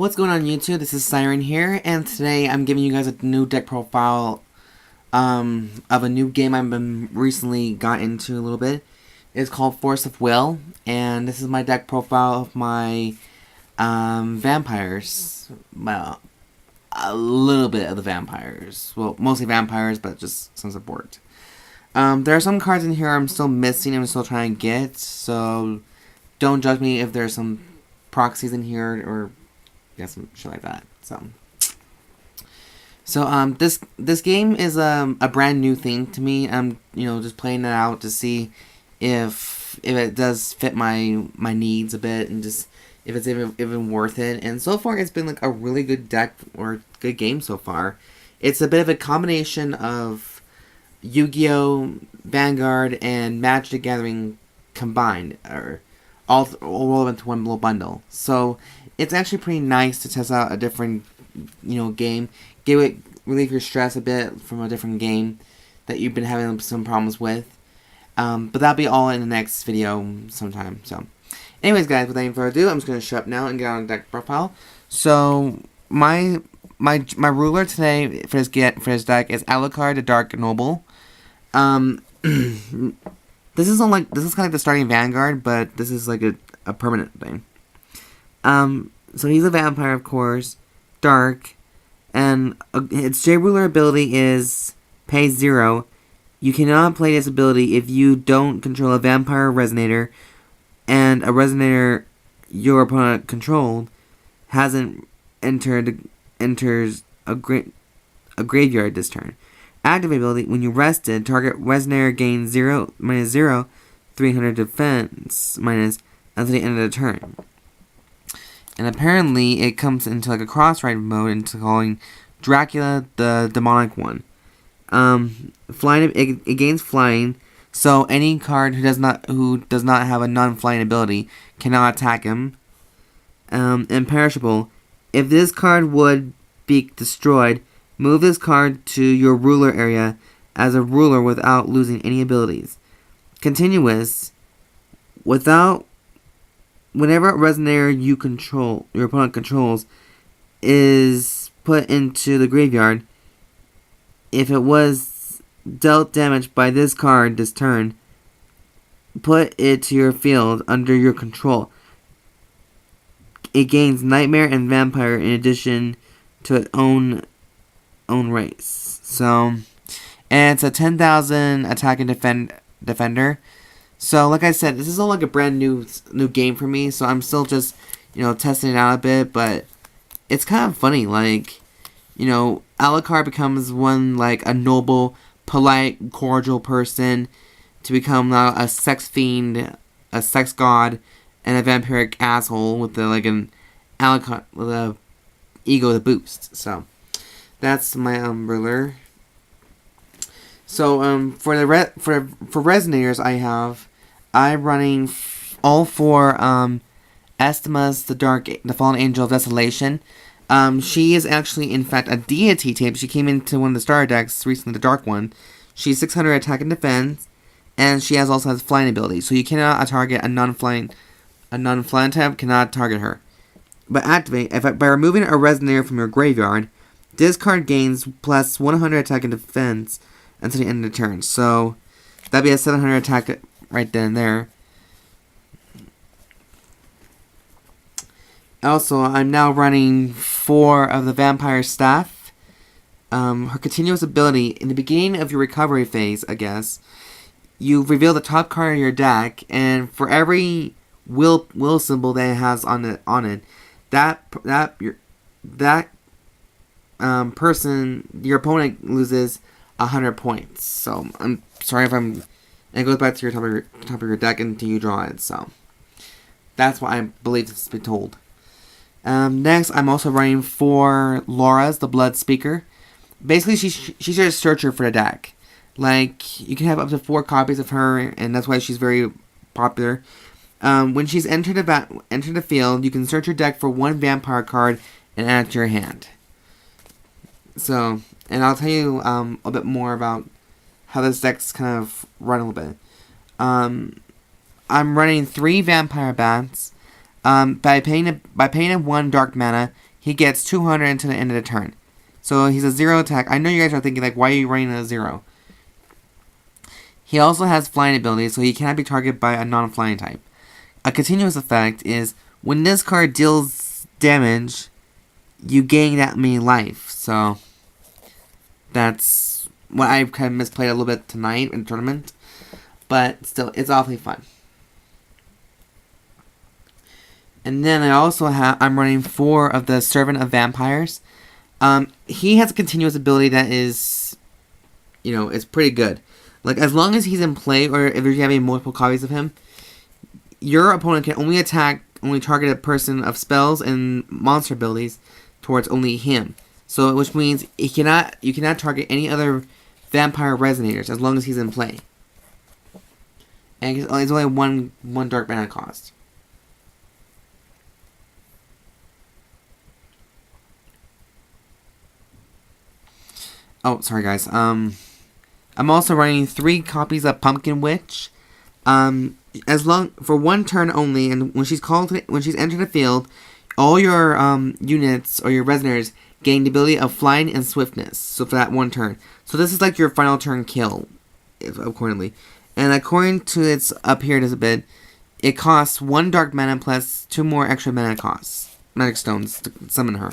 What's going on YouTube? This is Siren here, and today I'm giving you guys a new deck profile of a new game I've been recently got into a little bit. It's called Force of Will, and this is my deck profile of my vampires. Well, a little bit of the vampires. Well, mostly vampires, but just some support. There are some cards in here I'm still missing, I'm still trying to get, so don't judge me if there's some proxies in here or some shit like that. So this game is a brand new thing to me. I'm just playing it out to see if it does fit my needs a bit, and just if it's even worth it. And so far it's been like a really good deck or good game so far. It's a bit of a combination of Yu-Gi-Oh, Vanguard, and Magic the Gathering combined, or all rolled into one little bundle. So it's actually pretty nice to test out a different, game. Relieve your stress a bit from a different game that you've been having some problems with. But that'll be all in the next video sometime. So, anyways, guys, without any further ado, I'm just gonna shut up now and get on the deck profile. So my ruler today for this deck is Alucard, the Dark Noble. This is kind of like the starting Vanguard, but this is like a permanent thing. So he's a vampire, of course, dark, and its J-Ruler ability is pay 0. You cannot play this ability if you don't control a vampire resonator, and a resonator your opponent controlled hasn't enters a graveyard this turn. Activate ability: when you rested, target resonator gains -0, 300 defense minus until the end of the turn. And apparently it comes into like a cross-ride mode into calling Dracula the demonic one. Flying, it gains flying, so any card who does not have a non-flying ability cannot attack him. Imperishable: if this card would be destroyed, move this card to your ruler area as a ruler without losing any abilities. Continuous: whenever a resonator your opponent controls is put into the graveyard, if it was dealt damage by this card this turn, put it to your field under your control. It gains Nightmare and Vampire in addition to its own race. So, and it's a 10,000 attack and defender. So, like I said, this is all like a brand new game for me, so I'm still just, testing it out a bit, but it's kind of funny, like, Alucard becomes a noble, polite, cordial person to become now a sex fiend, a sex god, and a vampiric asshole with an Alucard with a ego to boost. So that's my ruler. So for Resonators, I'm running all 4 Astemas, the Fallen Angel of Desolation. She is actually, in fact, a deity type. She came into one of the starter decks recently, the dark one. She's 600 attack and defense, and she also has flying ability. So you cannot target a non-flying type cannot target her. But activate by removing a Resonator from your graveyard. This card gains plus 100 attack and defense until the end of the turn. So that'd be a 700 attack right then and there. Also, I'm now running 4 of the Vampire Staff. Her continuous ability: in the beginning of your recovery phase, I guess, you reveal the top card of your deck, and for every will symbol that it has on it, that person, your opponent, loses 100 points. So I'm sorry if and it goes back to your top of your deck until you draw it. So that's what I believe to be told. Next, I'm also running 4 Loras, the Blood Speaker. Basically, she's a searcher for the deck. Like, you can have up to 4 copies of her, and that's why she's very popular. When she's entered the field, you can search your deck for 1 vampire card and add it to your hand. So, and I'll tell you a bit more about how this deck's kind of run a little bit. I'm running 3 Vampire Bats. By paying 1 dark mana, he gets 200 until the end of the turn. So he's a 0 attack. I know you guys are thinking, like, why are you running a 0? He also has flying ability, so he cannot be targeted by a non-flying type. A continuous effect is, when this card deals damage, you gain that many life. So, that's what I kind of misplayed a little bit tonight in the tournament. But still, it's awfully fun. And then I'm running 4 of the Servant of Vampires. He has a continuous ability that is, it's pretty good. Like, as long as he's in play, or if you're having multiple copies of him, your opponent can only target a person of spells and monster abilities towards only him. So, which means you cannot target any other vampire resonators as long as he's in play. And it's only one dark mana cost. Oh, sorry guys. I'm also running 3 copies of Pumpkin Witch. For 1 turn only, and when she's entered the field, all your units or your resonators gain the ability of flying and swiftness. So for that 1 turn. So this is like your final turn kill, accordingly. And according to its up here a bit, it costs 1 dark mana plus 2 more extra mana costs, magic stones to summon her.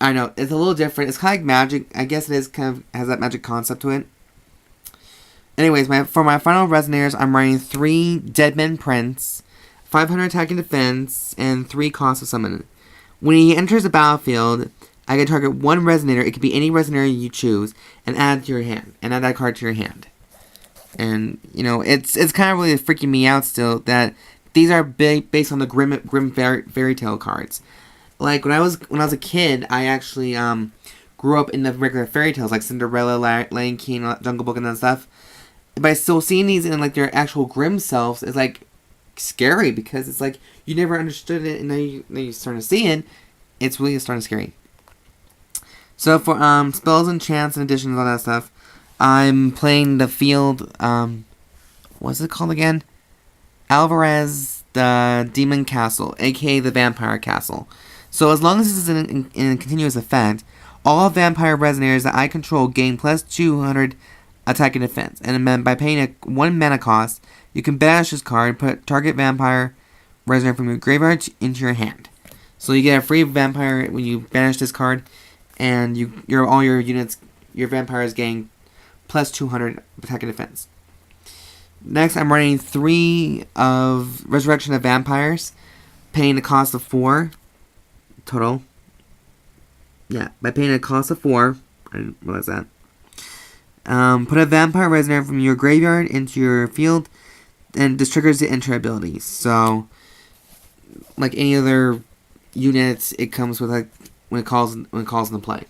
I know it's a little different. It's kind of like magic. I guess it is kind of has that magic concept to it. Anyways, for my final resonators, I'm running 3 Deadman Prince, 500 attack and defense, and 3 cost of summon. When he enters the battlefield, I can target 1 resonator. It could be any resonator you choose, and add to your hand, and add that card to your hand. And it's kind of really freaking me out still that these are based on the grim fairy tale cards. Like when I was a kid, I actually grew up in the regular fairy tales like Cinderella, Lion King, Jungle Book, and that stuff. But still seeing these in like their actual grim selves is like scary because it's like you never understood it, and now you're starting to see it. It's really starting scary. So for spells and chants and additions and all that stuff, I'm playing the field. What's it called again? Alvarez, the Demon Castle, aka the Vampire Castle. So as long as this is in a continuous effect, all vampire resonators that I control gain plus 200 attack and defense. And then by paying 1 mana cost, you can banish this card and put target vampire resonator from your graveyard into your hand. So you get a free vampire when you banish this card, and all your units, your vampires gain plus 200 attack and defense. Next, I'm running 3 of Resurrection of Vampires, paying a cost of 4 total. Yeah, by paying a cost of 4, I didn't realize that. Put a vampire resonator from your graveyard into your field, and this triggers the enter abilities. So, like any other units, it comes with when it calls into play.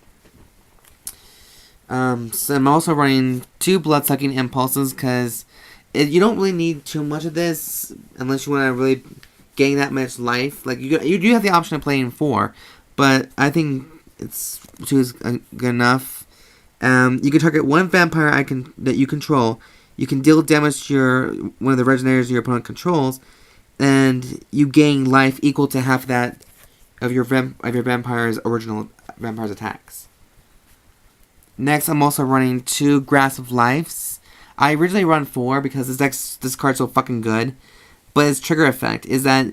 So I'm also running 2 Bloodsucking Impulses because you don't really need too much of this unless you want to really gain that much life. Like you do have the option of playing 4, but I think 2 is good enough. You can target 1 vampire that you control. You can deal damage to one of the resonators your opponent controls, and you gain life equal to half that of your vampire's original vampire's attacks. Next, I'm also running 2 Grasp of Lives. I originally run 4 because this card's so fucking good, but its trigger effect is that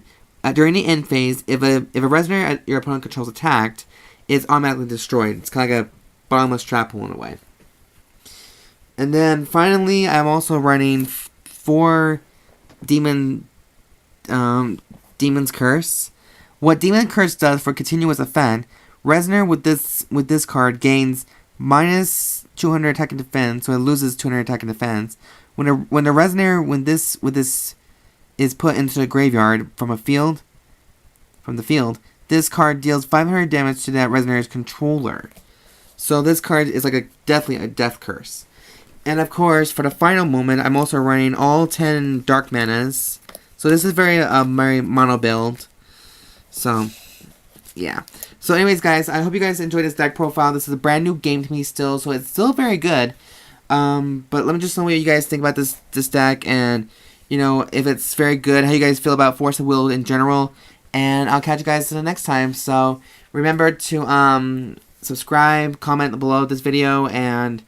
during the end phase, if a resonator your opponent controls attacked, it's automatically destroyed. It's kind of like a bottomless trap hole in a way. And then finally, I'm also running 4 Demon's Curse. What Demon's Curse does for continuous effect, Resonator with this card gains minus 200 attack and defense, so it loses 200 attack and defense. When the Resonator with this is put into the graveyard from the field, this card deals 500 damage to that Resonator's controller. So this card is like definitely a death curse. And of course, for the final moment, I'm also running all 10 dark manas. So this is very mono build. So yeah. So anyways, guys, I hope you guys enjoyed this deck profile. This is a brand new game to me still, so it's still very good. But let me just know what you guys think about this deck, and if it's very good, how you guys feel about Force of Will in general. And I'll catch you guys in the next time. So Remember to subscribe, comment below this video, and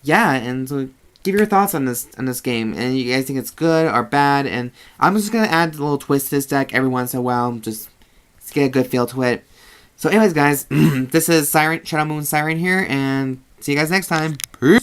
yeah, and so give your thoughts on this game. And you guys think it's good or bad? And I'm just gonna add a little twist to this deck every once in a while, just to get a good feel to it. So anyways, guys, this is Siren, Shadow Moon Siren here, and see you guys next time. Peace!